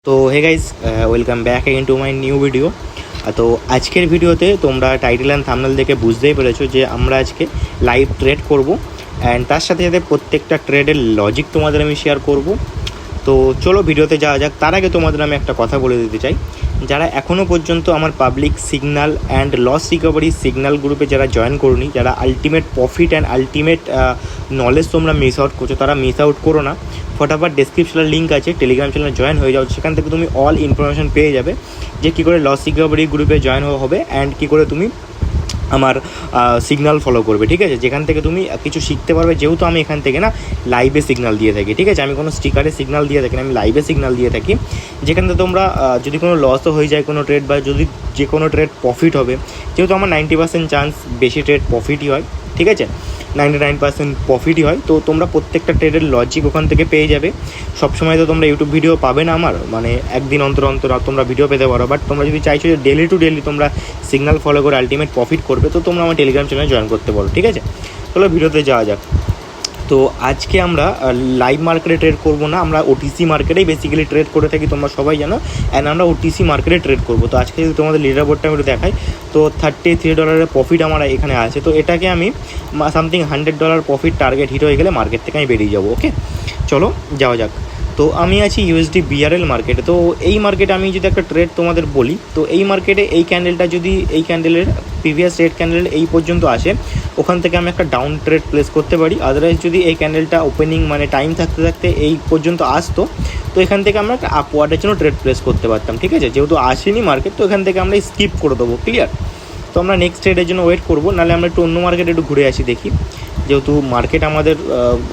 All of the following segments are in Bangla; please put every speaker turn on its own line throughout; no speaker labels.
তো hey guys, welcome back again to my new video. তো আজকের ভিডিওতে তোমরা টাইটেল অ্যান্ড থাম্বনেল দেখে বুঝতেই পেরেছো যে আমরা আজকে লাইভ ট্রেড করব, অ্যান্ড তার সাথে সাথে প্রত্যেকটা ট্রেডের লজিক তোমাদের আমি শেয়ার করব। তো চলো ভিডিওতে যাওয়া যাক। তার আগে তোমাদের আমি একটা কথা বলে দিতে চাই, যারা এখনও পর্যন্ত আমার public signal and loss recovery signal গ্রুপে যারা জয়েন করোনি, যারা ultimate profit and ultimate knowledge তোমরা মিস আউট করছো, তারা মিস আউট করো না। ফটাফট ডেসক্রিপশনের লিঙ্ক আছে, টেলিগ্রাম চ্যানেলে জয়েন হয়ে যাও। সেখান থেকে তুমি অল ইনফরমেশন পেয়ে যাবে যে কী করে লস রিকভারি গ্রুপে জয়েন হবে অ্যান্ড কী করে তুমি আমার সিগন্যাল ফলো করবে, ঠিক আছে। যেখান থেকে তুমি কিছু শিখতে পারবে, যেহেতু আমি এখান থেকে না লাইভে সিগন্যাল দিয়ে থাকি, ঠিক আছে। আমি কোনো স্টিকারে সিগন্যাল দিয়ে থাকি না, আমি লাইভে সিগন্যাল দিয়ে থাকি, যেখান থেকে তোমরা যদি কোনো লসও হয়ে যায় কোনো ট্রেড, বা যদি যে কোনো ট্রেড প্রফিট হবে, যেহেতু আমার 90% চান্স বেশি ট্রেড প্রফিটই হয়, ঠিক আছে, 99% প্রফিটই হয়। তো তোমরা প্রত্যেকটা ট্রেডের লজিক ওখান থেকে পেয়ে যাবে। সবসময় তো তোমরা ইউটিউব ভিডিও পাবে না আমার, মানে একদিন অন্তর অন্তর তোমরা ভিডিও পেতে পারো, বাট তোমরা যদি চাইছো যে ডেলি টু ডেলি তোমরা সিগন্যাল ফলো করে আলটিমেট প্রফিট করবে, তো তোমরা আমার টেলিগ্রাম চ্যানেলে জয়েন করতে পারো, ঠিক আছে। চলো ভিডিওতে যাওয়া যাক। তো আজকে আমরা লাইভ মার্কেটে ট্রেড করব না, আমরা ওটিসি মার্কেটেই বেসিক্যালি ট্রেড করে থাকি, তোমরা সবাই জানো। অ্যান্ড আমরা ওটিসি মার্কেটে ট্রেড করব। তো আজকে যদি তোমাদের লিডার বোর্ডটা আমি একটু দেখাই, তো $33 প্রফিট আমার এখানে আছে। তো এটাকে আমি সামথিং $100 প্রফিট টার্গেট হিট হয়ে গেলে মার্কেট থেকে আমি বেরিয়ে যাবো। ওকে, চলো যাওয়া যাক। তো আমি আছি ইউএসডি বিআরএল মার্কেটে। তো এই মার্কেটে আমি যদি একটা ট্রেড তোমাদের বলি, তো এই মার্কেটে এই ক্যান্ডেলটা যদি এই ক্যান্ডেলের প্রিভিয়াস রেড ক্যান্ডেল এই পর্যন্ত আসে, ওখান থেকে আমি একটা ডাউন ট্রেড প্লেস করতে পারি। আদারওয়াইজ যদি এই ক্যান্ডেলটা ওপেনিং মানে টাইম থাকতে থাকতে এই পর্যন্ত আসতো, তো এখান থেকে আমরা একটা আপওয়ার্ডের জন্য ট্রেড প্লেস করতে পারতাম, ঠিক আছে। যেহেতু আসেনি মার্কেট, তো এখান থেকে আমরা স্কিপ করে দেবো, ক্লিয়ার। তো আমরা নেক্সট ট্রেডের জন্য ওয়েট করবো, নাহলে আমরা একটু অন্য মার্কেটে একটু ঘুরে আসি, দেখি। যেহেতু মার্কেট আমাদের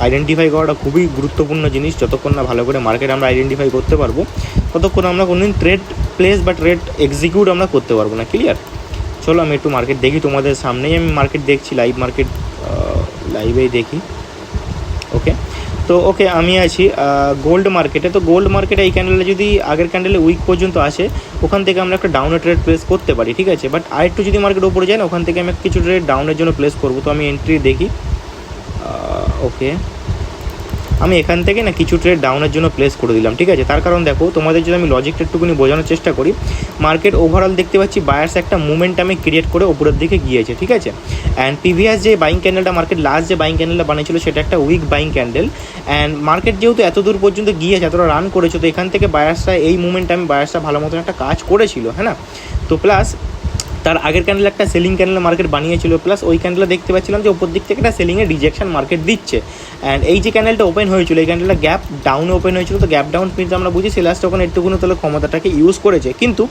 আইডেন্টিফাই করাটা খুবই গুরুত্বপূর্ণ জিনিস, যতক্ষণ না ভালো করে মার্কেট আমরা আইডেন্টিফাই করতে পারবো, ততক্ষণ আমরা কোনোদিন ট্রেড প্লেস বা ট্রেড এক্সিকিউট আমরা করতে পারবো না, ক্লিয়ার। চলো আমি একটু মার্কেট দেখি, তোমাদের সামনেই আমি মার্কেট দেখছি, লাইভ মার্কেট লাইভেই দেখি। ওকে, তো ওকে আমি আছি গোল্ড মার্কেটে। তো গোল্ড মার্কেটে এই ক্যান্ডেলে যদি আগের ক্যান্ডেলে উইক পর্যন্ত আসে, ওখান থেকে আমরা একটা ডাউনের ট্রেড প্লেস করতে পারি, ঠিক আছে। বাট আরেকটু যদি মার্কেট উপরে যায় না, ওখান থেকে আমি কিছু ট্রেড ডাউনের জন্য প্লেস করবো। তো আমি এন্ট্রি দেখি। ওকে, আমি এখান থেকে না কিছু ট্রেড ডাউনের জন্য প্লেস করে দিলাম, ঠিক আছে। তার কারণ দেখো, তোমাদের যদি আমি লজিকটা একটুখানি বোঝানোর চেষ্টা করি, মার্কেট ওভারঅল দেখতে পাচ্ছি বায়ার্স একটা মুভমেন্টামে ক্রিয়েট করে ওপরের দিকে গিয়েছে, ঠিক আছে। অ্যান্ড প্রিভিয়াস যে বাইং ক্যান্ডেলটা মার্কেট লাস্ট যে বাইং ক্যান্ডেলটা বানিয়েছিল, সেটা একটা weak buying candle. And market যেহেতু এত দূর পর্যন্ত গিয়েছে, এতটা রান করেছে, তো এখান থেকে বায়ার্সরা এই মুভমেন্টামে বায়ার্সরা ভালো মতন একটা কাজ করেছিল, হ্যাঁ না। তো প্লাস তার আগের ক্যান্ডেল একটা সেলিং ক্যান্ডেল মার্কেট বানিয়েছিল, প্লাস ওই ক্যান্ডেলে দেখতে পাচ্ছিলাম যে ওপর দিক থেকে একটা সেলিংয়ের রিজেকশন মার্কেট দিচ্ছে। অ্যান্ড এই যে ক্যান্ডেলটা ওপেন হয়েছিল, এই ক্যান্ডেলটা গ্যাপ ডাউনে ওপেন হয়েছিল। তো গ্যাপ ডাউন কিন্তু আমরা বুঝি লাস্ট ওখানে একটুকুনি তাহলে ক্ষমতাটাকে ইউজ করেছে, কিন্তু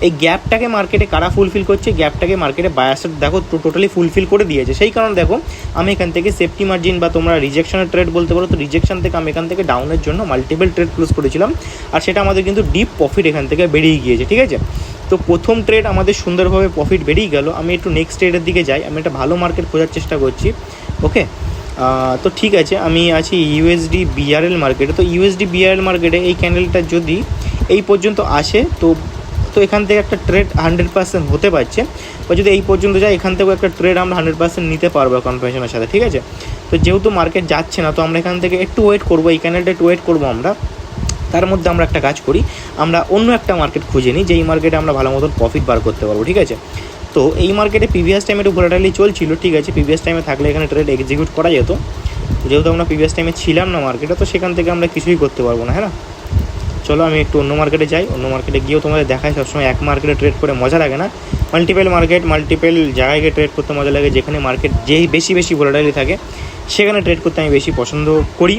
এই গ্যাপটাকে মার্কেটে কারা ফুলফিল করছে, গ্যাপটাকে মার্কেটে বায়ার্সের দেখো টোটালি ফুলফিল করে দিয়েছে। সেই কারণে দেখো আমি এখান থেকে সেফটি মার্জিন বা তোমরা রিজেকশনের ট্রেড বলতে পারো, তো রিজেকশন থেকে আমি এখান থেকে ডাউনের জন্য মাল্টিপল ট্রেড ক্লোজ করেছিলাম, আর সেটা আমাদের কিন্তু ডিপ প্রফিট এখান থেকে বেরিয়ে গিয়েছে, ঠিক আছে। তো প্রথম ট্রেড আমাদের সুন্দরভাবে প্রফিট বেরিয়ে গেল। আমি একটু নেক্সট ট্রেডের দিকে যাই, আমি একটা ভালো মার্কেট খোঁজার চেষ্টা করছি। ওকে, তো ঠিক আছে, আমি আছি ইউএসডি বিআরএল মার্কেটে। তো ইউএসডি বিআরএল মার্কেটে এই ক্যান্ডেলটা যদি এই পর্যন্ত আসে, তো তো এখান থেকে একটা ট্রেড 100% হতে পারছে, বা যদি এই পর্যন্ত যায়, এখান থেকেও একটা ট্রেড আমরা 100% নিতে পারবো কনফার্মেশনের সাথে, ঠিক আছে। তো যেহেতু মার্কেট যাচ্ছে না, তো আমরা এখান থেকে একটু ওয়েট করবো, এই ক্যান্ডেলটা একটু ওয়েট করবো আমরা। তার মধ্যে আমরা একটা কাজ করি, আমরা অন্য একটা মার্কেট খুঁজে নিই, যেই মার্কেটে আমরা ভালো মতন প্রফিট বার করতে পারবো, ঠিক আছে। তো এই মার্কেটে প্রিভিয়াস টাইমে একটু ভোলাটাইলি চলছিল, ঠিক আছে। প্রিভিয়াস টাইমে থাকলে এখানে ট্রেড এক্সিকিউট করা যেত, যেহেতু আমরা প্রিভিয়াস টাইমে ছিলাম না মার্কেটে, তো সেখান থেকে আমরা কিছুই করতে পারবো না, হ্যাঁ না। চলো আমি একটু অন্য মার্কেটে যাই, অন্য মার্কেটে গিয়েও তোমাদের দেখায়, সবসময় এক মার্কেটে ট্রেড করে মজা লাগে না, মাল্টিপল মার্কেট মাল্টিপল জায়গায় গিয়ে ট্রেড করতে মজা লাগে। যেখানে মার্কেট যেই বেশি বেশি ভোলাটাইলি থাকে, সেখানে ট্রেড করতে আমি বেশি পছন্দ করি।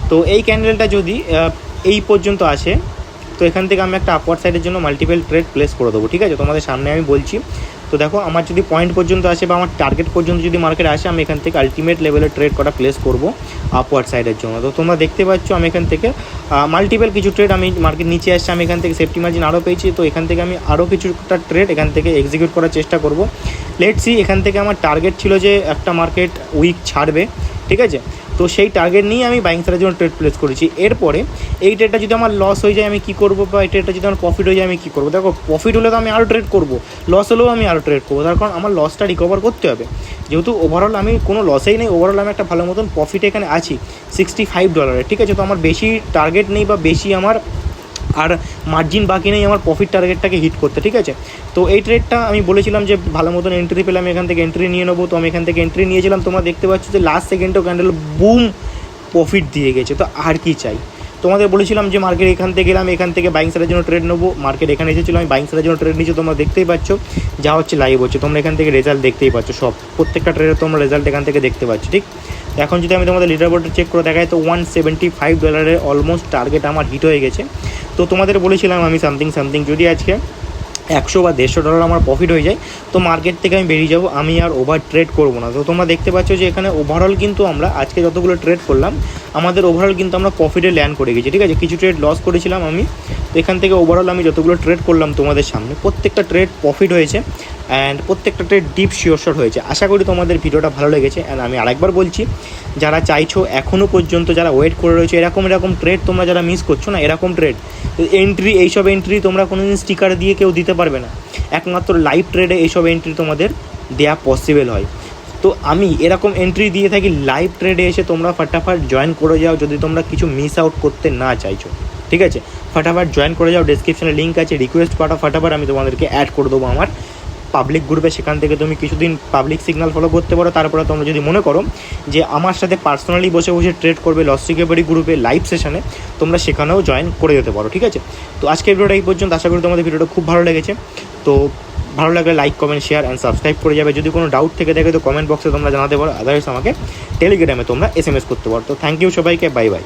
তো এই ক্যান্ডেলটা যদি এই পর্যন্ত আসে, তো এখান থেকে আমি একটা আপওয়ার্ড সাইডের জন্য মাল্টিপল ট্রেড প্লেস করে দেবো, ঠিক আছে। তোমাদের সামনে আমি বলছি। তো দেখো, আমার যদি পয়েন্ট পর্যন্ত আসে বা আমার টার্গেট পর্যন্ত যদি মার্কেট আসে, আমি এখান থেকে আলটিমেট লেভেলের ট্রেড করা প্লেস করব আপওয়ার্ড সাইডের জন্য। তো তোমরা দেখতে পাচ্ছ আমি এখান থেকে মাল্টিপল কিছু ট্রেড, আমি মার্কেট নিচে আসছে, আমি এখান থেকে সেফটি মার্জিন আরও পেয়েছি। তো এখান থেকে আমি আরও কিছুটা ট্রেড এখান থেকে এক্সিকিউট করার চেষ্টা করব। লেটস সি, এখান থেকে আমার টার্গেট ছিল যে একটা মার্কেট উইক ছাড়বে, ঠিক আছে। তো সেই টার্গেট নিয়ে আমি বাইং সাইডের জন্য ট্রেড প্লেস করেছি। এরপরে এই ট্রেডটা যদি আমার লস হয়ে যায়, আমি কী করবো, বা এই ট্রেডটা যদি আমার প্রফিট হয়ে যায়, আমি কী করবো। দেখো, প্রফিট হলে তো আমি আরও ট্রেড করবো, লস হলেও আমি আরও ট্রেড করবো, তার কারণ আমার লসটা রিকভার করতে হবে। যেহেতু ওভারঅল আমি কোনো লসেই নেই, ওভারঅল আমি একটা ভালো মতন প্রফিটে এখানে আছি $65, ঠিক আছে। তো আমার বেশি টার্গেট নেই বা বেশি আমার আর মার্জিন বাকি নেই আমার প্রফিট টার্গেটটাকে হিট করতে, ঠিক আছে। তো এই ট্রেডটা আমি বলেছিলাম যে ভালো মতন এন্ট্রি পেলে আমি এখান থেকে এন্ট্রি নিয়ে নেবো, তো আমি এখান থেকে এন্ট্রি নিয়েছিলাম। তোমরা দেখতে পাচ্ছ যে লাস্ট সেকেন্ডেও ক্যান্ডেল বুম প্রফিট দিয়ে গেছে। তো আর কি চাই, তোমাদের বলেছিলাম যে মার্কেট এখান থেকে গেলাম, এখান থেকে বাইং সাইডের জন্য ট্রেড নেবো, মার্কেট এখানে এসেছিলো, আমি বাইং সাইডের জন্য ট্রেড নিচ্ছি। তোমরা দেখতেই পাচ্ছ যা হচ্ছে লাইভ হচ্ছে, তোমরা এখান থেকে রেজাল্ট দেখতেই পাচ্ছ, সব প্রত্যেকটা ট্রেডের তোমরা রেজাল্ট এখান থেকে দেখতে পাচ্ছ, ঠিক। এখন যদি আমি তোমাদের লিডার বোর্ডে চেক করে দেখাই তো $175 অলমোস্ট টার্গেট আমার হিট হয়ে গেছে। তো তোমাদের বলেছিলাম আমি সামথিং যদি আজকে $100 বা $150 আমার প্রফিট হয়ে যায় তো মার্কেট থেকে আমি বেরিয়ে যাবো, আমি আর ওভার ট্রেড করবো না। তো তোমরা দেখতে পাচ্ছ যে এখানে ওভারঅল কিন্তু আমরা আজকে যতগুলো ট্রেড করলাম আমাদের ওভারঅল কিন্তু আমরা প্রফিটে ল্যান্ড করে গেছি, ঠিক আছে। কিছু ট্রেড লস করেছিলাম আমি, তো এখান থেকে ওভারঅল আমি যতগুলো ট্রেড করলাম তোমাদের সামনে প্রত্যেকটা ট্রেড প্রফিট হয়েছে অ্যান্ড প্রত্যেকটা ট্রেড ডিপ শিওর শট হয়েছে। আশা করি তোমাদের ভিডিওটা ভালো লেগেছে। অ্যান্ড আমি আরেকবার বলছি, যারা চাইছো এখনও পর্যন্ত যারা ওয়েট করে রয়েছে এরকম ট্রেড তোমরা যারা মিস করছো না, এরকম ট্রেড এন্ট্রি, এইসব এন্ট্রি তোমরা কোনোদিন স্টিকার দিয়ে কেউ দিতে পারবে না, একমাত্র লাইভ ট্রেডে এইসব এন্ট্রি তোমাদের দেওয়া পসিবল হয়। তো আমি এরকম এন্ট্রি দিয়ে থাকি, লাইভ ট্রেডে এসে তোমরা ফটাফট জয়েন করে যাও যদি তোমরা কিছু মিস আউট করতে না চাইছো, ঠিক আছে। ফটাফট জয়েন করে যাও, ডেসক্রিপশনে লিঙ্ক আছে, রিকোয়েস্ট পাঠাও, ফটাফট আমি তোমাদেরকে অ্যাড করে দেবো আমার পাবলিক গ্রুপে। সেখান থেকে তুমি কিছুদিন পাবলিক সিগন্যাল ফলো করতে পারো। তারপরে তোমরা যদি মনে করো যে আমার সাথে পার্সোনালি বসে বসে ট্রেড করবে লস রিকভারি গ্রুপে লাইভ সেশনে, তোমরা সেখানেও জয়েন করে যেতে পারো, ঠিক আছে। তো আজকের ভিডিওটা এই পর্যন্ত, আশা করি তোমাদের ভিডিওটা খুব ভালো লেগেছে। তো ভালো লাগলে like comment share and subscribe করে যাবে। যদি কোনো ডাউট থেকে থাকে তো কমেন্ট বক্সে তোমরা জানাতে পারো, আদারওয়াইজ আমাকে টেলিগ্রামে তোমরা SMS করতে পারো। তো থ্যাংক ইউ সবাইকে, বাই বাই।